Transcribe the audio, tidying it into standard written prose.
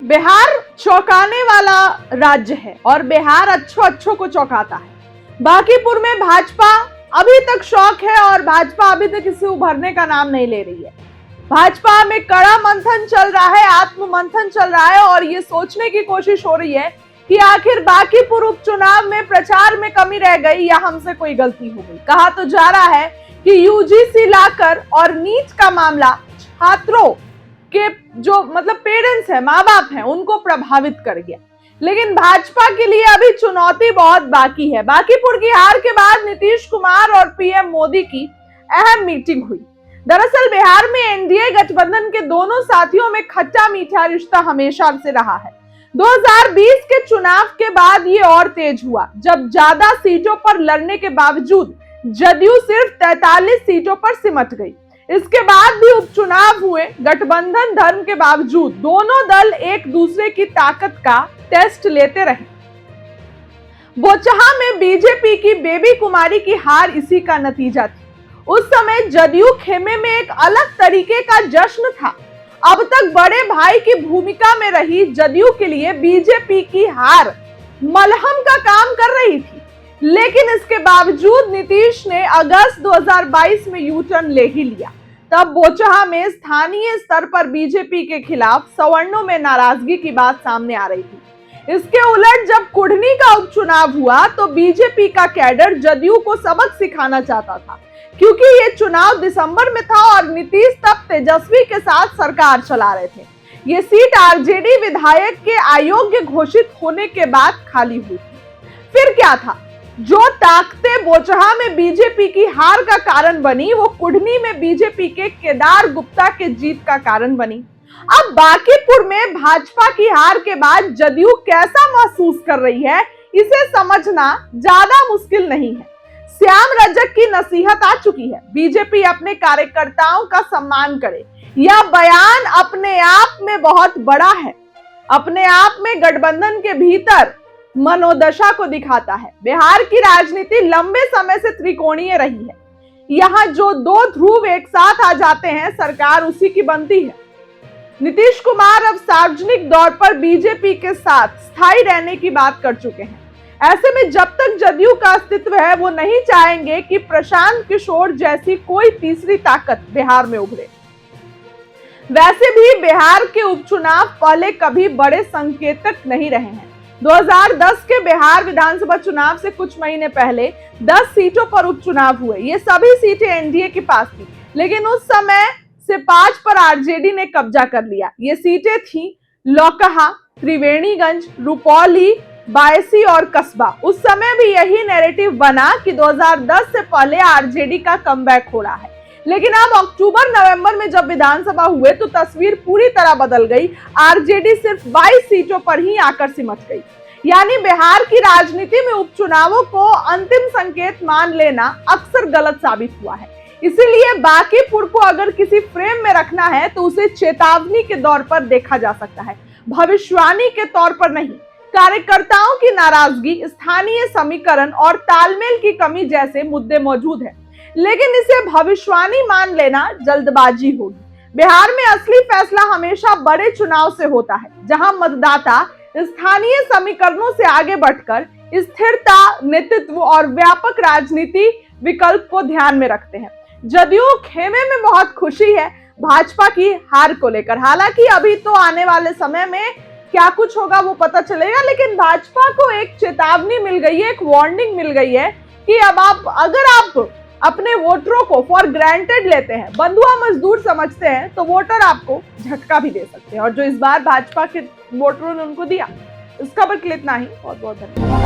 बिहार चौंकाने वाला राज्य है और बिहार अच्छों को चौंकाता है। बांकीपुर में भाजपा अभी तक शौक है और भाजपा अभी तक इसे उभरने का नाम नहीं ले रही है। भाजपा में कड़ा मंथन चल रहा है, आत्म मंथन चल रहा है और ये सोचने की कोशिश हो रही है कि आखिर बांकीपुर उपचुनाव में प्रचार में कमी रह गई या हमसे कोई गलती हो गई। कहा तो जा रहा है कि यूजीसी लाकर और नीट का मामला छात्रों के जो पेरेंट्स है, माँ बाप हैं, उनको प्रभावित कर गया। लेकिन भाजपा के लिए अभी चुनौती बहुत बाकी है। बांकीपुर की हार के बाद नीतीश कुमार और पीएम मोदी की अहम मीटिंग हुई। दरअसल बिहार में एनडीए गठबंधन के दोनों साथियों में खट्टा मीठा रिश्ता हमेशा से रहा है। 2020 के चुनाव के बाद ये और तेज हुआ, जब ज्यादा सीटों पर लड़ने के बावजूद जदयू सिर्फ 43 सीटों पर सिमट गई। इसके बाद भी उपचुनाव हुए। गठबंधन धर्म के बावजूद दोनों दल एक दूसरे की ताकत का टेस्ट लेते रहे। बोचहा में बीजेपी की बेबी कुमारी की हार इसी का नतीजा थी। उस समय जदयू खेमे में एक अलग तरीके का जश्न था। अब तक बड़े भाई की भूमिका में रही जदयू के लिए बीजेपी की हार मलहम का काम कर रही थी। लेकिन इसके बावजूद नीतीश ने अगस्त 2022 में यू टर्न ले ही लिया। तब बोचहा में स्थानीय स्तर पर बीजेपी के खिलाफ सवर्णों में नाराजगी की बात सामने आ रही थी। इसके उलट जब कुढ़नी का उपचुनाव हुआ तो बीजेपी का कैडर जदयू को सबक सिखाना चाहता था, क्योंकि ये चुनाव दिसंबर में था और नीतीश तब तेजस्वी के साथ सरकार चला रहे थे। ये सीट आरजेडी विधायक के अयोग्य घोषित होने के बाद खाली हुई थी। फिर क्या था? जो ताकतें बोचहा में बीजेपी की हार का कारण बनी, वो कुढ़नी में बीजेपी के केदार गुप्ता के जीत का कारण बनी। अब बांकीपुर में भाजपा की हार के बाद जदयू कैसा महसूस कर रही है, इसे समझना ज्यादा मुश्किल नहीं है। श्याम रजक की नसीहत आ चुकी है, बीजेपी अपने कार्यकर्ताओं का सम्मान करे। यह बयान अपने आप में बहुत बड़ा है, अपने आप में गठबंधन के भीतर मनोदशा को दिखाता है। बिहार की राजनीति लंबे समय से त्रिकोणीय रही है। यहाँ जो दो ध्रुव एक साथ आ जाते हैं, सरकार उसी की बनती है। नीतीश कुमार अब सार्वजनिक तौर पर बीजेपी के साथ स्थायी रहने की बात कर चुके हैं। ऐसे में जब तक जदयू का अस्तित्व है, वो नहीं चाहेंगे कि प्रशांत किशोर जैसी कोई तीसरी ताकत बिहार में उभरे। वैसे भी बिहार के उपचुनाव पहले कभी बड़े संकेतक नहीं रहे हैं। 2010 के बिहार विधानसभा चुनाव से कुछ महीने पहले 10 सीटों पर उपचुनाव हुए। ये सभी सीटें एनडीए के पास थी, लेकिन उस समय से 5 पर आरजेडी ने कब्जा कर लिया। ये सीटें थी लौकहा, त्रिवेणीगंज, रुपौली, बायसी और कस्बा। उस समय भी यही नैरेटिव बना कि 2010 से पहले आरजेडी का कमबैक हो रहा है। लेकिन अब अक्टूबर नवंबर में जब विधानसभा हुए तो तस्वीर पूरी तरह बदल गई। आरजेडी सिर्फ 22 सीटों पर ही आकर सिमट गई। यानी बिहार की राजनीति में उपचुनावों को अंतिम संकेत मान लेना अक्सर गलत साबित हुआ है। इसीलिए बांकीपुर को अगर किसी फ्रेम में रखना है तो उसे चेतावनी के तौर पर देखा जा सकता है, भविष्यवाणी के तौर पर नहीं। कार्यकर्ताओं की नाराजगी, स्थानीय समीकरण और तालमेल की कमी जैसे मुद्दे मौजूद हैं, लेकिन इसे भविष्यवाणी मान लेना जल्दबाजी होगी। बिहार में असली फैसला हमेशा बड़े चुनाव से होता है, जहां मतदाता स्थानीय समीकरणों से आगे बढ़कर स्थिरता, नेतृत्व और व्यापक राजनीति विकल्प को ध्यान में रखते हैं। जदयू खेमे में बहुत खुशी है भाजपा की हार को लेकर। हालांकि अभी तो आने वाले समय में क्या कुछ होगा वो पता चलेगा, लेकिन भाजपा को एक चेतावनी मिल गई है, एक वार्निंग मिल गई है कि अब अगर आप अपने वोटरों को फॉर ग्रांटेड लेते हैं, बंधुआ मजदूर समझते हैं, तो वोटर आपको झटका भी दे सकते हैं। और जो इस बार भाजपा के वोटरों ने उनको दिया, इस खबर के लिए इतना ही। बहुत बहुत धन्यवाद।